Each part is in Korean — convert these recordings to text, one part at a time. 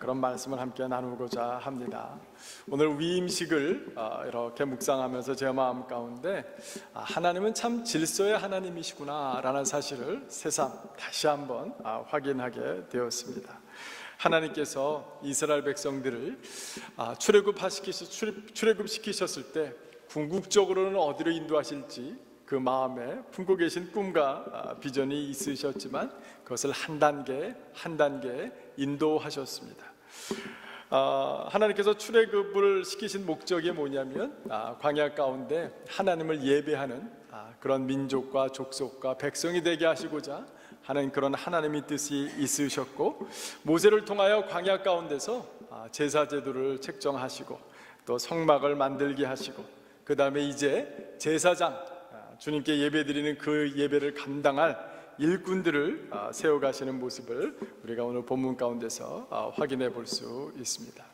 그런 말씀을 함께 나누고자 합니다. 오늘 위임식을 이렇게 묵상하면서 제 마음 가운데 하나님은 참 질서의 하나님이시구나 라는 사실을 새삼 다시 한번 확인하게 되었습니다. 하나님께서 이스라엘 백성들을 출애굽시키셨을 때 궁극적으로는 어디로 인도하실지 그 마음에 품고 계신 꿈과 비전이 있으셨지만 그것을 한 단계 한 단계 인도하셨습니다. 하나님께서 출애굽을 시키신 목적이 뭐냐면 광야 가운데 하나님을 예배하는 그런 민족과 족속과 백성이 되게 하시고자 하는 그런 하나님의 뜻이 있으셨고, 모세를 통하여 광야 가운데서 제사 제도를 책정하시고 또 성막을 만들게 하시고, 그 다음에 이제 제사장, 주님께 예배드리는 그 예배를 감당할 일꾼들을 세워가시는 모습을 우리가 오늘 본문 가운데서 확인해 볼 수 있습니다.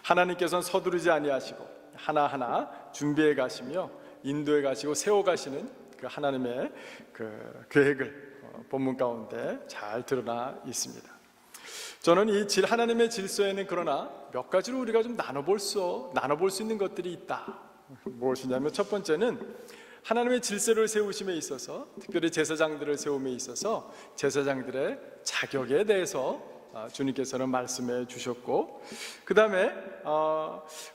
하나님께서는 서두르지 아니하시고 하나하나 준비해 가시며 인도해 가시고 세워 가시는 그 하나님의 그 계획을 본문 가운데 잘 드러나 있습니다. 저는 이 하나님의 질서에는 그러나 몇 가지로 우리가 좀 나눠볼 수 있는 것들이 있다. 무엇이냐면 첫 번째는 하나님의 질서를 세우심에 있어서, 특별히 제사장들을 세움에 있어서 제사장들의 자격에 대해서 주님께서는 말씀해 주셨고, 그 다음에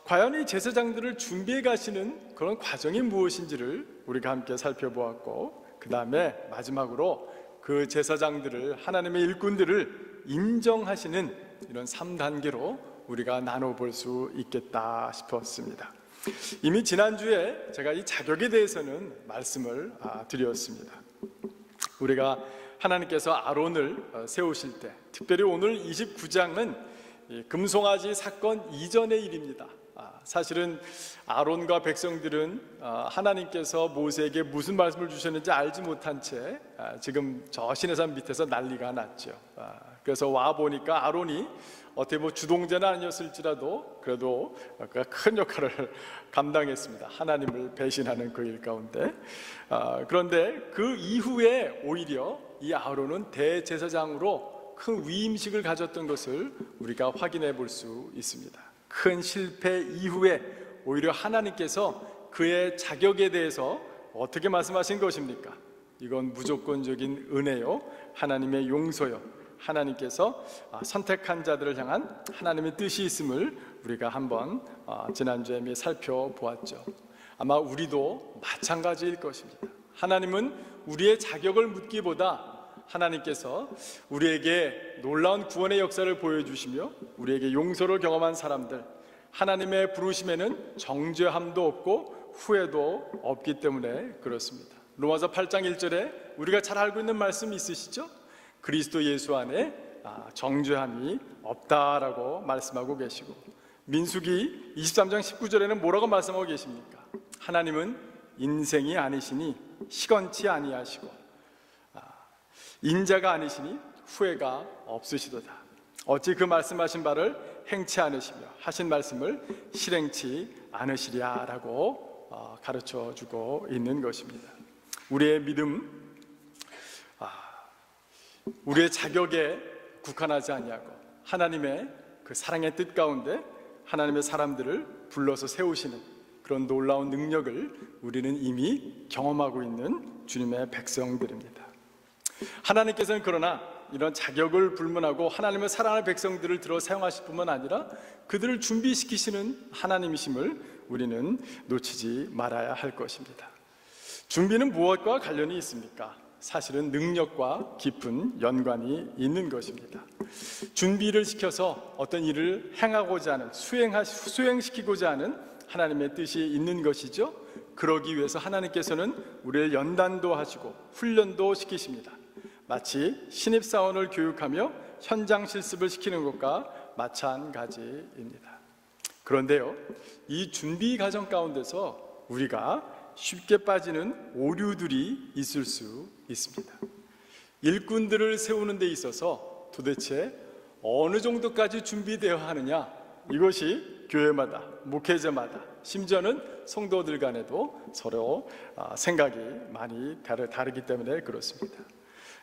과연 이 제사장들을 준비해 가시는 그런 과정이 무엇인지를 우리가 함께 살펴보았고, 그 다음에 마지막으로 그 제사장들을, 하나님의 일꾼들을 인정하시는 이런 3단계로 우리가 나눠볼 수 있겠다 싶었습니다. 이미 지난주에 제가 이 자격에 대해서는 말씀을 드렸습니다. 우리가 하나님께서 아론을 세우실 때, 특별히 오늘 29장은 금송아지 사건 이전의 일입니다. 사실은 아론과 백성들은 하나님께서 모세에게 무슨 말씀을 주셨는지 알지 못한 채 지금 저 시내산 밑에서 난리가 났죠. 그래서 와 보니까 아론이 어떻게 주동자는 아니었을지라도 그래도 큰 역할을 감당했습니다. 하나님을 배신하는 그 일 가운데. 그런데 그 이후에 오히려 이 아론은 대제사장으로 큰 위임식을 가졌던 것을 우리가 확인해 볼 수 있습니다. 큰 실패 이후에 오히려 하나님께서 그의 자격에 대해서 어떻게 말씀하신 것입니까? 이건 무조건적인 은혜요, 하나님의 용서요, 하나님께서 선택한 자들을 향한 하나님의 뜻이 있음을 우리가 한번 지난주에 살펴보았죠. 아마 우리도 마찬가지일 것입니다. 하나님은 우리의 자격을 묻기보다 하나님께서 우리에게 놀라운 구원의 역사를 보여주시며 우리에게 용서를 경험한 사람들, 하나님의 부르심에는 정죄함도 없고 후회도 없기 때문에 그렇습니다. 로마서 8장 1절에 우리가 잘 알고 있는 말씀이 있으시죠? 그리스도 예수 안에 정죄함이 없다라고 말씀하고 계시고, 민수기 23장 19절에는 뭐라고 말씀하고 계십니까? 하나님은 인생이 아니시니 시건치 아니하시고 인자가 아니시니 후회가 없으시도다. 어찌 그 말씀하신 바를 행치 않으시며 하신 말씀을 실행치 않으시랴라고 가르쳐주고 있는 것입니다. 우리의 믿음, 우리의 자격에 국한하지 아니하고 하나님의 그 사랑의 뜻 가운데 하나님의 사람들을 불러서 세우시는 그런 놀라운 능력을 우리는 이미 경험하고 있는 주님의 백성들입니다. 하나님께서는 그러나 이런 자격을 불문하고 하나님의 사랑하는 백성들을 들어 사용하실 뿐만 아니라 그들을 준비시키시는 하나님이심을 우리는 놓치지 말아야 할 것입니다. 준비는 무엇과 관련이 있습니까? 사실은 능력과 깊은 연관이 있는 것입니다. 준비를 시켜서 어떤 일을 행하고자 하는, 수행시키고자 하는 하나님의 뜻이 있는 것이죠. 그러기 위해서 하나님께서는 우리를 연단도 하시고 훈련도 시키십니다. 마치 신입사원을 교육하며 현장 실습을 시키는 것과 마찬가지입니다. 그런데요, 이 준비 과정 가운데서 우리가 쉽게 빠지는 오류들이 있을 수 있습니다. 일꾼들을 세우는 데 있어서 도대체 어느 정도까지 준비되어야 하느냐, 이것이 교회마다, 목회자마다, 심지어는 성도들 간에도 서로 생각이 많이 다르기 때문에 그렇습니다.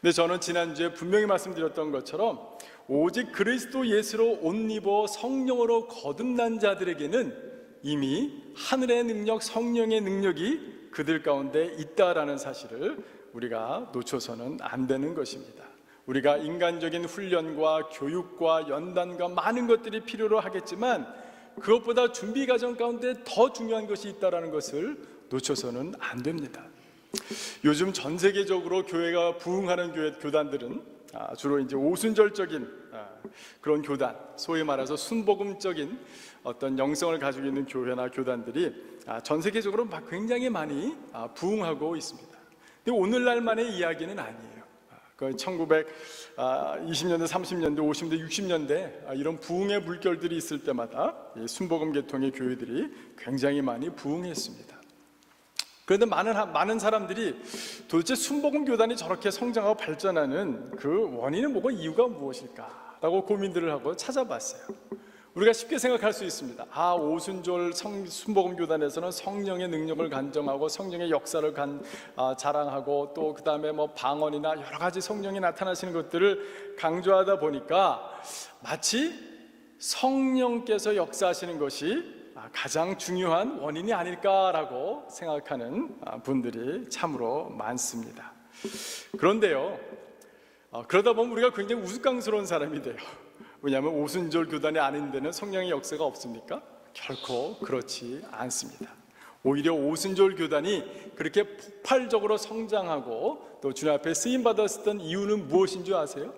근데 저는 지난주에 분명히 말씀드렸던 것처럼 오직 그리스도 예수로 옷 입어 성령으로 거듭난 자들에게는 이미 하늘의 능력, 성령의 능력이 그들 가운데 있다라는 사실을 우리가 놓쳐서는 안 되는 것입니다. 우리가 인간적인 훈련과 교육과 연단과 많은 것들이 필요로 하겠지만 그것보다 준비 과정 가운데 더 중요한 것이 있다는 것을 놓쳐서는 안 됩니다. 요즘 전 세계적으로 교회가 부흥하는 교단들은 주로 이제 오순절적인 그런 교단, 소위 말해서 순복음적인 어떤 영성을 가지고 있는 교회나 교단들이 전 세계적으로 굉장히 많이 부흥하고 있습니다. 근데 오늘날만의 이야기는 아니에요. 1920년대, 30년대, 50년대, 60년대 이런 부흥의 물결들이 있을 때마다 순복음 계통의 교회들이 굉장히 많이 부흥했습니다. 그런데 많은 사람들이 도대체 순복음 교단이 저렇게 성장하고 발전하는 그 원인은 뭐고 이유가 무엇일까라고 고민들을 하고 찾아봤어요. 우리가 쉽게 생각할 수 있습니다. 오순절 순복음 교단에서는 성령의 능력을 간증하고 성령의 역사를 자랑하고 또 그 다음에 방언이나 여러 가지 성령이 나타나시는 것들을 강조하다 보니까 마치 성령께서 역사하시는 것이 가장 중요한 원인이 아닐까라고 생각하는 분들이 참으로 많습니다. 그런데요, 그러다 보면 우리가 굉장히 우스꽝스러운 사람이 돼요. 왜냐하면 오순절 교단이 아닌 데는 성령의 역사가 없습니까? 결코 그렇지 않습니다. 오히려 오순절 교단이 그렇게 폭발적으로 성장하고 또 주님 앞에 쓰임받았던 이유는 무엇인 줄 아세요?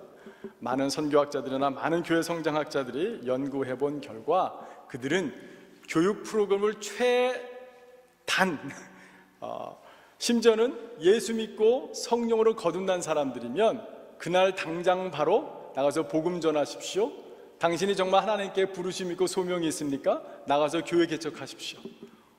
많은 선교학자들이나 많은 교회 성장학자들이 연구해 본 결과 그들은 교육 프로그램을 심지어는 예수 믿고 성령으로 거듭난 사람들이면 그날 당장 바로 나가서 복음 전하십시오. 당신이 정말 하나님께 부르심 있고 소명이 있습니까? 나가서 교회 개척하십시오.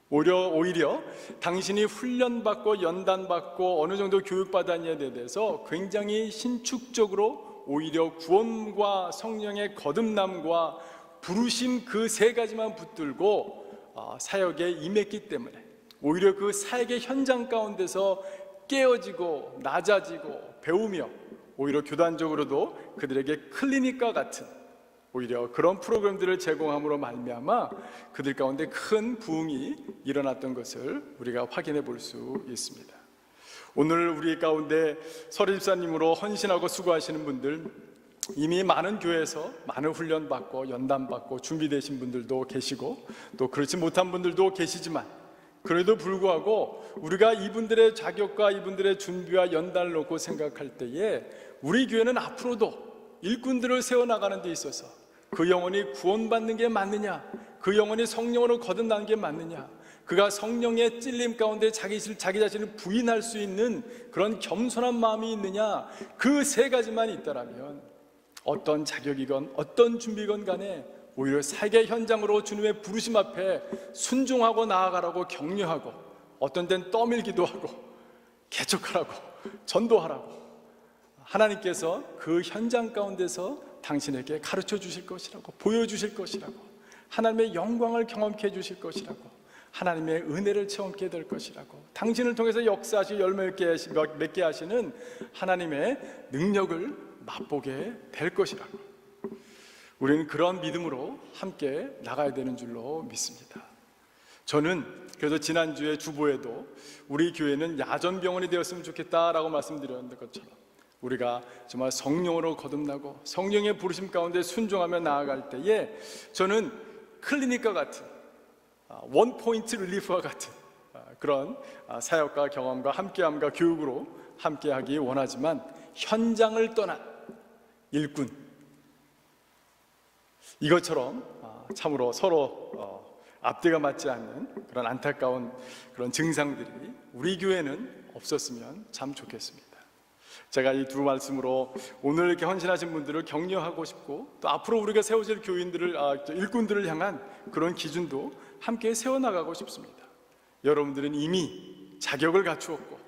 오히려 당신이 훈련받고 연단받고 어느 정도 교육받았냐에 대해서 굉장히 신축적으로 오히려 구원과 성령의 거듭남과 부르심 그 세 가지만 붙들고 사역에 임했기 때문에 오히려 그 사역의 현장 가운데서 깨어지고 낮아지고 배우며 오히려 교단적으로도 그들에게 클리닉과 같은 오히려 그런 프로그램들을 제공함으로 말미암아 그들 가운데 큰 부흥이 일어났던 것을 우리가 확인해 볼 수 있습니다. 오늘 우리 가운데 서리 집사님으로 헌신하고 수고하시는 분들, 이미 많은 교회에서 많은 훈련받고 연단받고 준비되신 분들도 계시고 또 그렇지 못한 분들도 계시지만 그래도 불구하고 우리가 이분들의 자격과 이분들의 준비와 연단을 놓고 생각할 때에 우리 교회는 앞으로도 일꾼들을 세워나가는 데 있어서 그 영혼이 구원받는 게 맞느냐, 그 영혼이 성령으로 거듭나는 게 맞느냐, 그가 성령의 찔림 가운데 자기 자신을 부인할 수 있는 그런 겸손한 마음이 있느냐, 그 세 가지만 있다라면 어떤 자격이건 어떤 준비건 간에 오히려 사역의 현장으로 주님의 부르심 앞에 순종하고 나아가라고 격려하고 어떤 때는 떠밀기도 하고 개척하라고 전도하라고 하나님께서 그 현장 가운데서 당신에게 가르쳐 주실 것이라고 보여주실 것이라고 하나님의 영광을 경험케 해주실 것이라고 하나님의 은혜를 체험케 될 것이라고 당신을 통해서 역사하시고 열매 맺게 하시는 하나님의 능력을 맛보게 될 것이라고 우리는 그런 믿음으로 함께 나가야 되는 줄로 믿습니다. 저는 그래서 지난주에 주보에도 우리 교회는 야전병원이 되었으면 좋겠다라고 말씀드렸던 것처럼 우리가 정말 성령으로 거듭나고 성령의 부르심 가운데 순종하며 나아갈 때에 저는 클리닉과 같은 원포인트 릴리프와 같은 그런 사역과 경험과 함께함과 교육으로 함께하기 원하지만 현장을 떠난 일꾼 이것처럼 참으로 서로 앞뒤가 맞지 않는 그런 안타까운 그런 증상들이 우리 교회는 없었으면 참 좋겠습니다. 제가 이 두 말씀으로 오늘 이렇게 헌신하신 분들을 격려하고 싶고 또 앞으로 우리가 세워질 일꾼들을 향한 그런 기준도 함께 세워나가고 싶습니다. 여러분들은 이미 자격을 갖추었고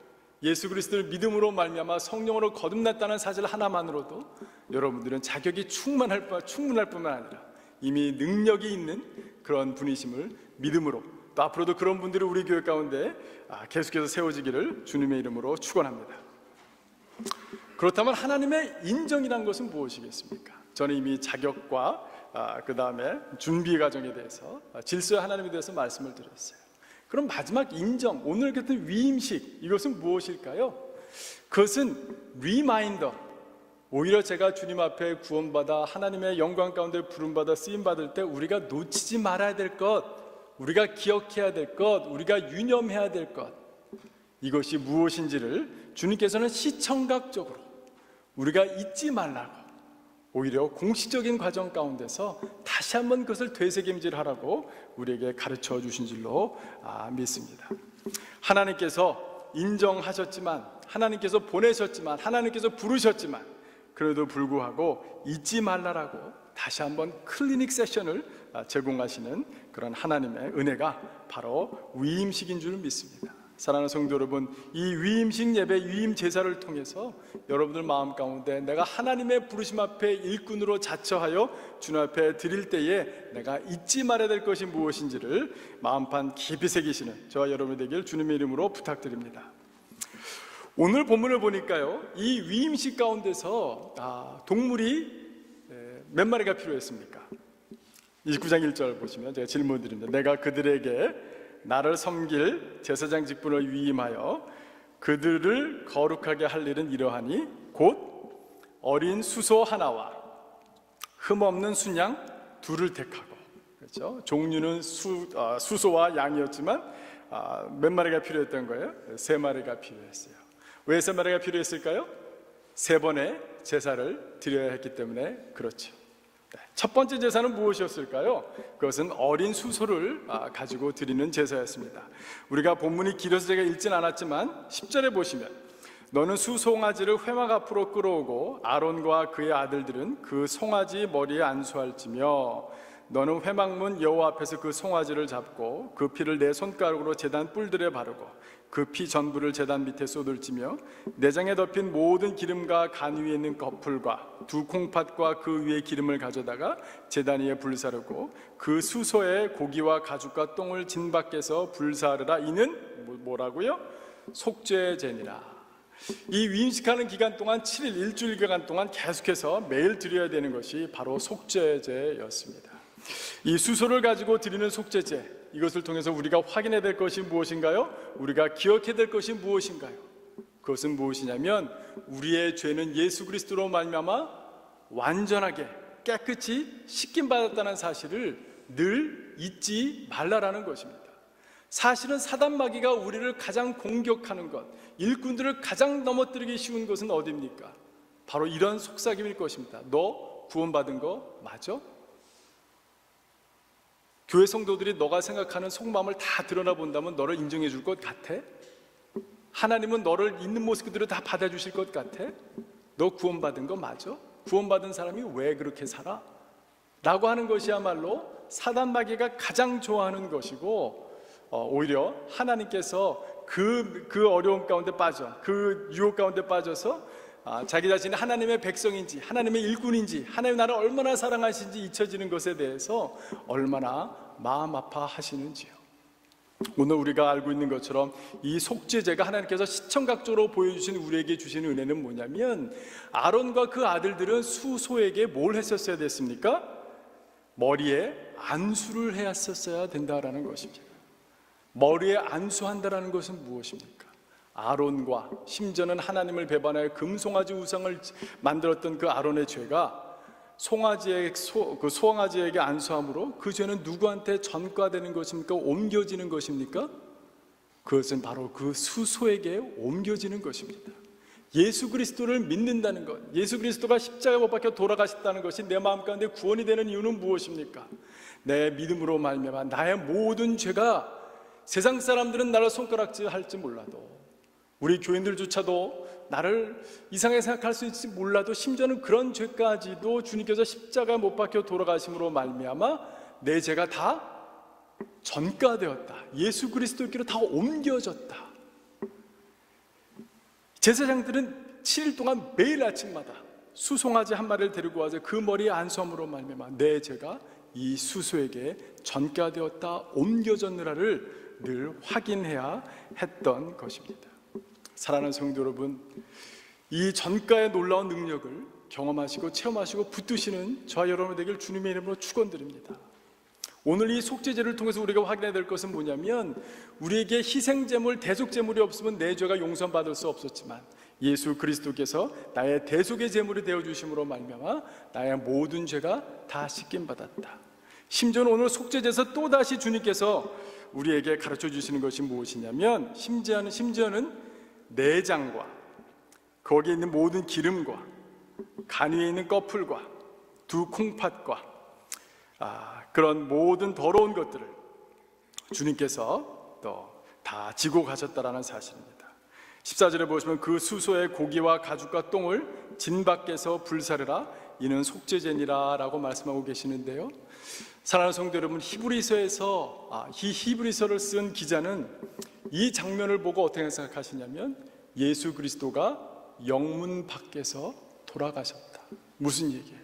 예수 그리스도를 믿음으로 말미암아 성령으로 거듭났다는 사실 하나만으로도 여러분들은 자격이 충분할 뿐만 아니라 이미 능력이 있는 그런 분이심을 믿음으로 또 앞으로도 그런 분들이 우리 교회 가운데 계속해서 세워지기를 주님의 이름으로 축원합니다. 그렇다면 하나님의 인정이란 것은 무엇이겠습니까? 저는 이미 자격과 그 다음에 준비 과정에 대해서 질서의 하나님에 대해서 말씀을 드렸어요. 그럼 마지막 인정, 오늘 같은 위임식, 이것은 무엇일까요? 그것은 리마인더, 오히려 제가 주님 앞에 구원받아 하나님의 영광 가운데 부름받아 쓰임받을 때 우리가 놓치지 말아야 될 것, 우리가 기억해야 될 것, 우리가 유념해야 될 것, 이것이 무엇인지를 주님께서는 시청각적으로 우리가 잊지 말라고, 오히려 공식적인 과정 가운데서 다시 한번 그것을 되새김질하라고 우리에게 가르쳐 주신 줄로 믿습니다. 하나님께서 인정하셨지만, 하나님께서 보내셨지만, 하나님께서 부르셨지만, 그래도 불구하고 잊지 말라라고 다시 한번 클리닉 세션을 제공하시는 그런 하나님의 은혜가 바로 위임식인 줄 믿습니다. 사랑하는 성도 여러분, 이 위임식 예배, 위임 제사를 통해서 여러분들 마음 가운데 내가 하나님의 부르심 앞에 일꾼으로 자처하여 주님 앞에 드릴 때에 내가 잊지 말아야 될 것이 무엇인지를 마음판 깊이 새기시는 저와 여러분이 되길 주님의 이름으로 부탁드립니다. 오늘 본문을 보니까요, 이 위임식 가운데서 동물이 몇 마리가 필요했습니까? 29장 1절 보시면 제가 질문 드립니다. 내가 그들에게 나를 섬길 제사장 직분을 위임하여 그들을 거룩하게 할 일은 이러하니 곧 어린 수소 하나와 흠없는 순양 둘을 택하고, 그렇죠? 종류는 수소와 양이었지만 몇 마리가 필요했던 거예요? 3마리가 필요했어요. 왜 3마리가 필요했을까요? 3번의 제사를 드려야 했기 때문에 그렇죠. 첫 번째 제사는 무엇이었을까요? 그것은 어린 수소를 가지고 드리는 제사였습니다. 우리가 본문이 길어서 제가 읽진 않았지만 10절에 보시면 너는 수송아지를 회막 앞으로 끌어오고 아론과 그의 아들들은 그 송아지 머리에 안수할지며 너는 회막문 여호와 앞에서 그 송아지를 잡고 그 피를 내 손가락으로 제단 뿔들에 바르고 그 피 전부를 제단 밑에 쏟을지며 내장에 덮인 모든 기름과 간 위에 있는 거풀과 2 콩팥과 그 위에 기름을 가져다가 제단 위에 불사르고 그 수소에 고기와 가죽과 똥을 진 밖에서 불사르라. 이는 뭐라고요? 속죄제니라. 이 위임식하는 기간 동안 7일 일주일 기간 동안 계속해서 매일 드려야 되는 것이 바로 속죄제였습니다. 이 수소를 가지고 드리는 속죄제, 이것을 통해서 우리가 확인해야 될 것이 무엇인가요? 우리가 기억해야 될 것이 무엇인가요? 그것은 무엇이냐면 우리의 죄는 예수 그리스도로 말미암아 완전하게 깨끗이 씻김 받았다는 사실을 늘 잊지 말라라는 것입니다. 사실은 사단 마귀가 우리를 가장 공격하는 것, 일꾼들을 가장 넘어뜨리기 쉬운 것은 어디입니까? 바로 이런 속삭임일 것입니다. 너 구원받은 거 맞아? 교회 성도들이 너가 생각하는 속마음을 다 드러나 본다면 너를 인정해 줄 것 같아? 하나님은 너를 있는 모습 그대로 다 받아주실 것 같아? 너 구원받은 거 맞아? 구원받은 사람이 왜 그렇게 살아? 라고 하는 것이야말로 사단 마귀가 가장 좋아하는 것이고, 오히려 하나님께서 그 어려움 가운데 빠져, 그 유혹 가운데 빠져서 자기 자신이 하나님의 백성인지 하나님의 일꾼인지 하나님 나를 얼마나 사랑하시는지 잊혀지는 것에 대해서 얼마나 마음 아파하시는지요. 오늘 우리가 알고 있는 것처럼 이 속죄제가 하나님께서 시청각적으로 보여주신 우리에게 주시는 은혜는 뭐냐면 아론과 그 아들들은 수소에게 뭘 했었어야 됐습니까? 머리에 안수를 했었어야 된다라는 것입니다. 머리에 안수한다라는 것은 무엇입니까? 아론과 심지어는 하나님을 배반하여 금송아지 우상을 만들었던 그 아론의 죄가 소홍아지에게 안수함으로 그 죄는 누구한테 전가되는 것입니까? 옮겨지는 것입니까? 그것은 바로 그 수소에게 옮겨지는 것입니다. 예수 그리스도를 믿는다는 것, 예수 그리스도가 십자가에 못 박혀 돌아가셨다는 것이 내 마음 가운데 구원이 되는 이유는 무엇입니까? 내 믿음으로 말미암아 나의 모든 죄가, 세상 사람들은 나를 손가락질 할지 몰라도, 우리 교인들조차도 나를 이상하게 생각할 수 있을지 몰라도, 심지어는 그런 죄까지도 주님께서 십자가에 못 박혀 돌아가심으로 말미암아 내 죄가 다 전가되었다, 예수 그리스도께로 다 옮겨졌다. 제사장들은 7일 동안 매일 아침마다 수송아지 한 마리를 데리고 와서 그 머리에 안수함으로 말미암아 내 죄가 이 수소에게 전가되었다, 옮겨졌느라를 늘 확인해야 했던 것입니다. 사랑하는 성도 여러분, 이 전가의 놀라운 능력을 경험하시고 체험하시고 붙드시는 저와 여러분 되길 주님의 이름으로 축원드립니다. 오늘 이 속죄제를 통해서 우리가 확인해야 될 것은 뭐냐면, 우리에게 희생제물, 대속제물이 없으면 내 죄가 용서받을 수 없었지만 예수 그리스도께서 나의 대속의 제물이 되어주심으로 말미암아 나의 모든 죄가 다 씻김받았다. 심지어는 오늘 속죄제에서 또다시 주님께서 우리에게 가르쳐 주시는 것이 무엇이냐면, 심지어는 내장과 거기에 있는 모든 기름과 간 위에 있는 꺼풀과 두 콩팥과 그런 모든 더러운 것들을 주님께서 또 다 지고 가셨다라는 사실입니다. 14절에 보시면 그 수소의 고기와 가죽과 똥을 진 밖에서 불사르라 이는 속죄제니라 라고 말씀하고 계시는데요, 사랑하는 성도 여러분, 히브리서에서 이 히브리서를 쓴 기자는 이 장면을 보고 어떻게 생각하시냐면, 예수 그리스도가 영문 밖에서 돌아가셨다. 무슨 얘기예요?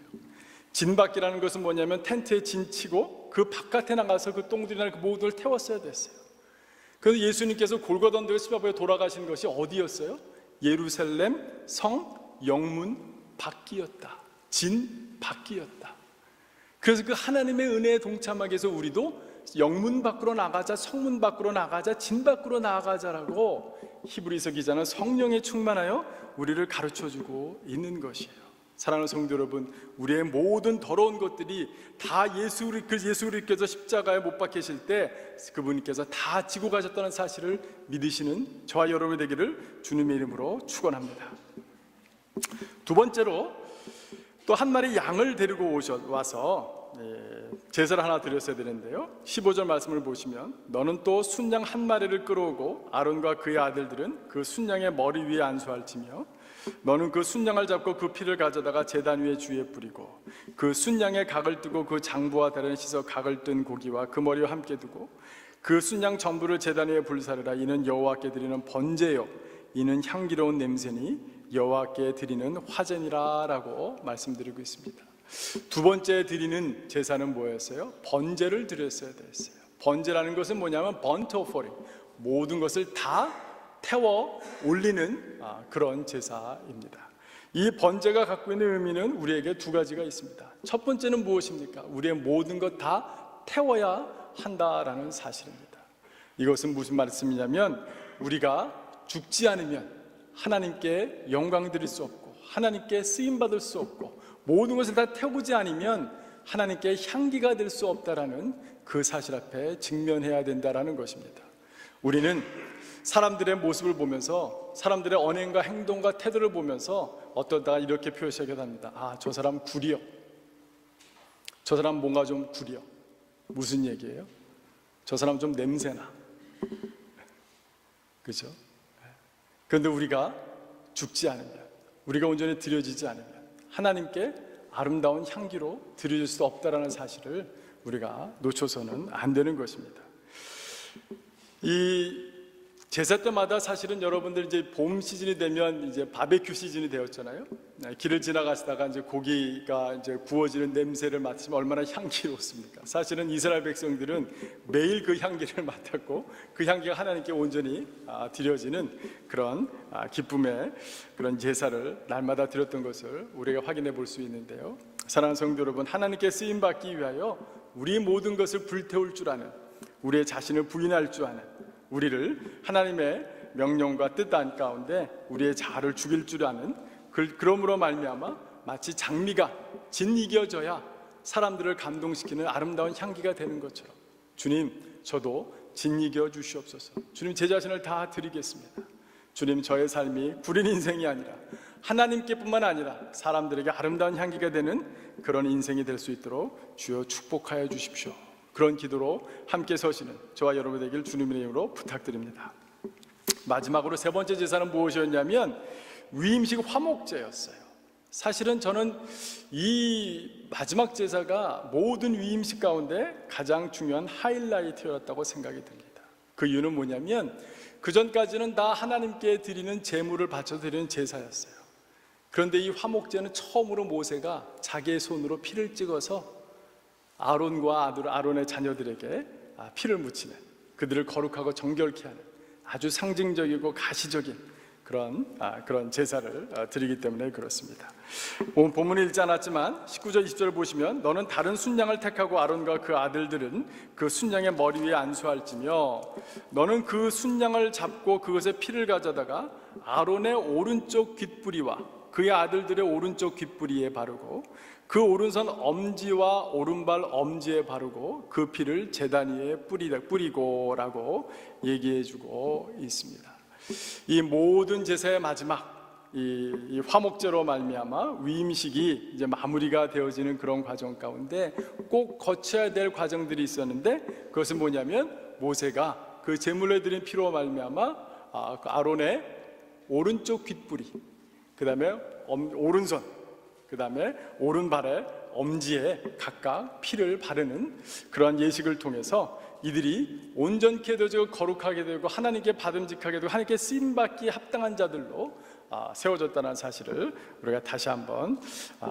진 밖이라는 것은 뭐냐면 텐트에 진 치고 그 바깥에 나가서 그 똥들이나 그 모든 걸 태웠어야 됐어요. 그래서 예수님께서 골고다 언덕에 십자가에 돌아가신 것이 어디였어요? 예루살렘 성 영문 밖이었다. 진 밖이었다. 그래서 그 하나님의 은혜에 동참하기 위해서 우리도 영문 밖으로 나가자, 성문 밖으로 나가자, 진 밖으로 나가자라고 히브리서 기자는 성령에 충만하여 우리를 가르쳐주고 있는 것이에요. 사랑하는 성도 여러분, 우리의 모든 더러운 것들이 다 예수 그리스도께서 십자가에 못 박히실 때 그분께서 다 지고 가셨다는 사실을 믿으시는 저와 여러분이 되기를 주님의 이름으로 축원합니다. 두 번째로 또 한 마리 양을 데리고 와서 제사를 하나 드렸어야 되는데요, 15절 말씀을 보시면, 너는 또 순양 한 마리를 끌어오고 아론과 그의 아들들은 그 순양의 머리 위에 안수할지며, 너는 그 순양을 잡고 그 피를 가져다가 제단 위에 주위에 뿌리고 그 순양의 각을 뜨고 그 장부와 다른 씻어 각을 뜬 고기와 그 머리와 함께 두고 그 순양 전부를 제단 위에 불사르라. 이는 여호와께 드리는 번제요 이는 향기로운 냄새니 여호와께 드리는 화제니라 라고 말씀드리고 있습니다. 두 번째 드리는 제사는 뭐였어요? 번제를 드렸어야 됐어요. 번제라는 것은 뭐냐면 burnt offering, 모든 것을 다 태워 올리는 그런 제사입니다. 이 번제가 갖고 있는 의미는 우리에게 두 가지가 있습니다. 첫 번째는 무엇입니까? 우리의 모든 것 다 태워야 한다라는 사실입니다. 이것은 무슨 말씀이냐면, 우리가 죽지 않으면 하나님께 영광 드릴 수 없고 하나님께 쓰임 받을 수 없고 모든 것을 다 태우지 않으면 하나님께 향기가 될 수 없다라는 그 사실 앞에 직면해야 된다라는 것입니다. 우리는 사람들의 모습을 보면서, 사람들의 언행과 행동과 태도를 보면서 어떠다 이렇게 표시하기도 합니다. 저 사람 구려, 저 사람 뭔가 좀 구려. 무슨 얘기예요? 저 사람 좀 냄새나. 그죠? 그런데 우리가 죽지 않으면, 우리가 온전히 드려지지 않으면 하나님께 아름다운 향기로 드려질 수 없다라는 사실을 우리가 놓쳐서는 안 되는 것입니다. 이 제사 때마다 사실은 여러분들 이제 봄 시즌이 되면 이제 바베큐 시즌이 되었잖아요. 길을 지나가시다가 이제 고기가 이제 구워지는 냄새를 맡으시면 얼마나 향기롭습니까? 사실은 이스라엘 백성들은 매일 그 향기를 맡았고 그 향기가 하나님께 온전히 드려지는 그런 기쁨의 그런 제사를 날마다 드렸던 것을 우리가 확인해 볼 수 있는데요. 사랑하는 성도 여러분, 하나님께 쓰임 받기 위하여 우리 모든 것을 불태울 줄 아는, 우리의 자신을 부인할 줄 아는, 우리를 하나님의 명령과 뜻 가운데 우리의 자아를 죽일 줄 아는, 그러므로 말미암아 마치 장미가 짓이겨져야 사람들을 감동시키는 아름다운 향기가 되는 것처럼, 주님 저도 짓이겨 주시옵소서. 주님 제 자신을 다 드리겠습니다. 주님 저의 삶이 구린 인생이 아니라 하나님께뿐만 아니라 사람들에게 아름다운 향기가 되는 그런 인생이 될 수 있도록 주여 축복하여 주십시오. 그런 기도로 함께 서시는 저와 여러분 되길 주님의 이름으로 부탁드립니다. 마지막으로 세 번째 제사는 무엇이었냐면 위임식 화목제였어요. 사실은 저는 이 마지막 제사가 모든 위임식 가운데 가장 중요한 하이라이트였다고 생각이 듭니다. 그 이유는 뭐냐면 그전까지는 다 하나님께 드리는 제물을 바쳐 드리는 제사였어요. 그런데 이 화목제는 처음으로 모세가 자기의 손으로 피를 찍어서 아론과 아론의 자녀들에게 피를 묻히는, 그들을 거룩하고 정결케 하는 아주 상징적이고 가시적인 그런 제사를 드리기 때문에 그렇습니다. 오늘 본문을 읽지 않았지만 19절 20절을 보시면 너는 다른 순양을 택하고 아론과 그 아들들은 그 순양의 머리 위에 안수할지며 너는 그 순양을 잡고 그것의 피를 가져다가 아론의 오른쪽 귓뿌리와 그의 아들들의 오른쪽 귓뿌리에 바르고 그 오른손 엄지와 오른발 엄지에 바르고 그 피를 제단 위에 뿌리고라고 얘기해주고 있습니다. 이 모든 제사의 마지막 이 화목제로 말미암아 위임식이 이제 마무리가 되어지는 그런 과정 가운데 꼭 거쳐야 될 과정들이 있었는데 그것은 뭐냐면 모세가 그 제물로 드린 피로 말미암아 아론의 오른쪽 귓뿌리, 그 다음에 오른손, 그 다음에 오른발에 엄지에 각각 피를 바르는 그러한 예식을 통해서 이들이 온전케 되고 거룩하게 되고 하나님께 받음직하게 되고 하나님께 쓰임받기 합당한 자들로 세워졌다는 사실을 우리가 다시 한번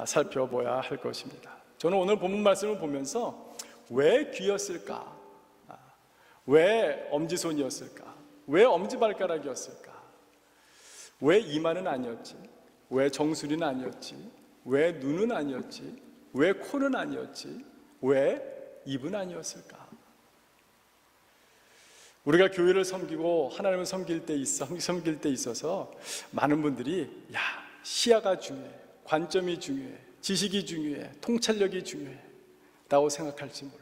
살펴봐야 할 것입니다. 저는 오늘 본문 말씀을 보면서 왜 귀였을까? 왜 엄지손이었을까? 왜 엄지발가락이었을까? 왜 이마는 아니었지? 왜 정수리는 아니었지? 왜 눈은 아니었지? 왜 코는 아니었지? 왜 입은 아니었을까? 우리가 교회를 섬기고 하나님을 섬길 때 있어서 많은 분들이 시야가 중요해, 관점이 중요해, 지식이 중요해, 통찰력이 중요해 라고 생각할지 몰라요.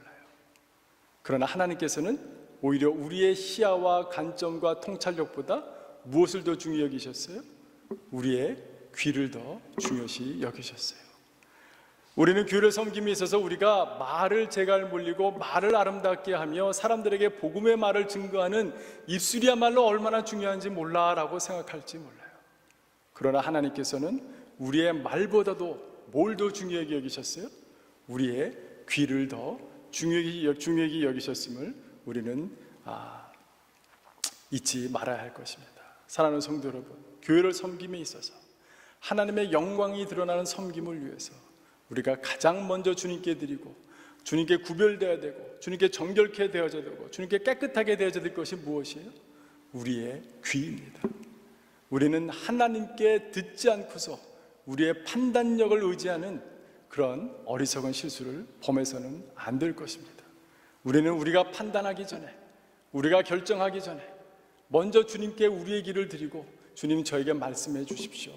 그러나 하나님께서는 오히려 우리의 시야와 관점과 통찰력보다 무엇을 더 중요히 여기셨어요? 우리의 귀를 더 중요시 여기셨어요. 우리는 교회를 섬김에 있어서 우리가 말을 제갈 물리고 말을 아름답게 하며 사람들에게 복음의 말을 증거하는 입술이야말로 얼마나 중요한지 몰라라고 생각할지 몰라요. 그러나 하나님께서는 우리의 말보다도 뭘 더 중요하게 여기셨어요? 우리의 귀를 더 중요하게 여기셨음을 우리는 잊지 말아야 할 것입니다. 사랑하는 성도 여러분, 교회를 섬김에 있어서 하나님의 영광이 드러나는 섬김을 위해서 우리가 가장 먼저 주님께 드리고 주님께 구별되어야 되고 주님께 정결케 되어져야 되고 주님께 깨끗하게 되어져야 될 것이 무엇이에요? 우리의 귀입니다. 우리는 하나님께 듣지 않고서 우리의 판단력을 의지하는 그런 어리석은 실수를 범해서는 안 될 것입니다. 우리는 우리가 판단하기 전에, 우리가 결정하기 전에 먼저 주님께 우리의 길을 드리고 주님 저에게 말씀해 주십시오.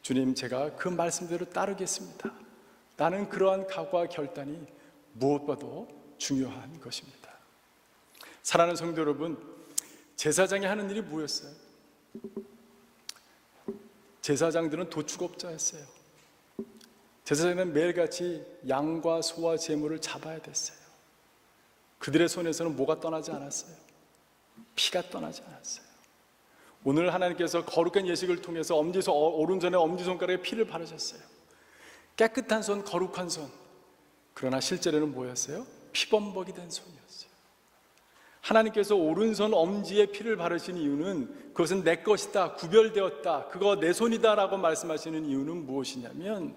주님 제가 그 말씀대로 따르겠습니다. 나는 그러한 각오와 결단이 무엇보다도 중요한 것입니다. 사랑하는 성도 여러분, 제사장이 하는 일이 뭐였어요? 제사장들은 도축업자였어요. 제사장은 매일같이 양과 소와 제물을 잡아야 됐어요. 그들의 손에서는 뭐가 떠나지 않았어요? 피가 떠나지 않았어요. 오늘 하나님께서 거룩한 예식을 통해서 오른손에 엄지손가락에 피를 바르셨어요. 깨끗한 손, 거룩한 손. 그러나 실제로는 뭐였어요? 피범벅이 된 손이었어요. 하나님께서 오른손 엄지에 피를 바르신 이유는 그것은 내 것이다, 구별되었다, 그거 내 손이다 라고 말씀하시는 이유는 무엇이냐면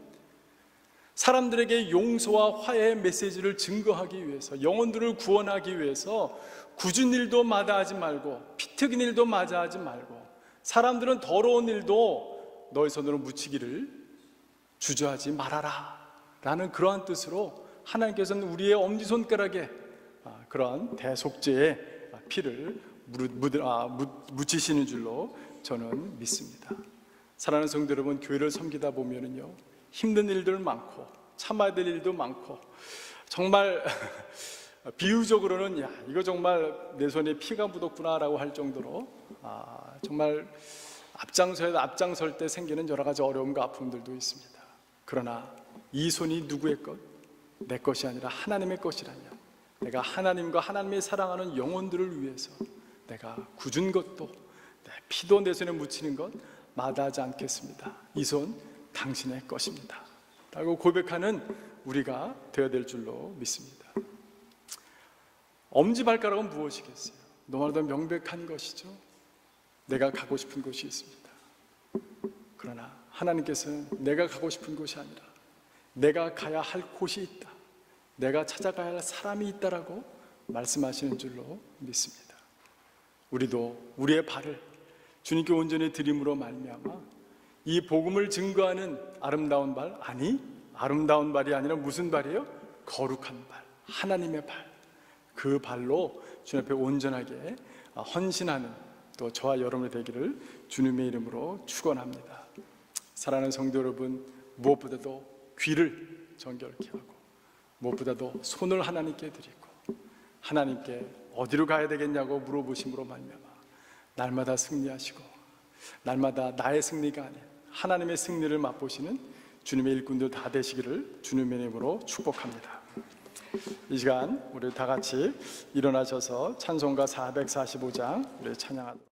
사람들에게 용서와 화해의 메시지를 증거하기 위해서, 영혼들을 구원하기 위해서 굳은 일도 마다하지 말고 피튀긴 일도 마다하지 말고 사람들은 더러운 일도 너의 손으로 묻히기를 주저하지 말아라 라는 그러한 뜻으로 하나님께서는 우리의 엄지손가락에 그러한 대속죄의 피를 묻히시는 줄로 저는 믿습니다. 사랑하는 성도 여러분, 교회를 섬기다 보면은요 힘든 일들 많고 참아야 될 일도 많고 정말 비유적으로는 이거 정말 내 손에 피가 묻었구나 라고 할 정도로 정말 앞장설 때 생기는 여러 가지 어려움과 아픔들도 있습니다. 그러나 이 손이 누구의 것? 내 것이 아니라 하나님의 것이라면 내가 하나님과 하나님의 사랑하는 영혼들을 위해서 내가 굳은 것도 내 피도 내 손에 묻히는 것 마다하지 않겠습니다. 이 손 당신의 것입니다 라고 고백하는 우리가 되어야 될 줄로 믿습니다. 엄지발가락은 무엇이겠어요? 너무나도 명백한 것이죠. 내가 가고 싶은 곳이 있습니다. 그러나 하나님께서는 내가 가고 싶은 곳이 아니라 내가 가야 할 곳이 있다, 내가 찾아가야 할 사람이 있다라고 말씀하시는 줄로 믿습니다. 우리도 우리의 발을 주님께 온전히 드림으로 말미암아 이 복음을 증거하는 아름다운 발, 아니 아름다운 발이 아니라 무슨 발이에요? 거룩한 발, 하나님의 발. 그 발로 주님 앞에 온전하게 헌신하는 또 저와 여러분이 되기를 주님의 이름으로 축원합니다. 사랑하는 성도 여러분, 무엇보다도 귀를 정결케 하고 무엇보다도 손을 하나님께 드리고 하나님께 어디로 가야 되겠냐고 물어보심으로 말미암아 날마다 승리하시고 날마다 나의 승리가 아닌 하나님의 승리를 맛보시는 주님의 일꾼들 다 되시기를 주님의 이름으로 축복합니다. 이 시간 우리 다 같이 일어나셔서 찬송가 445장 우리 찬양하도록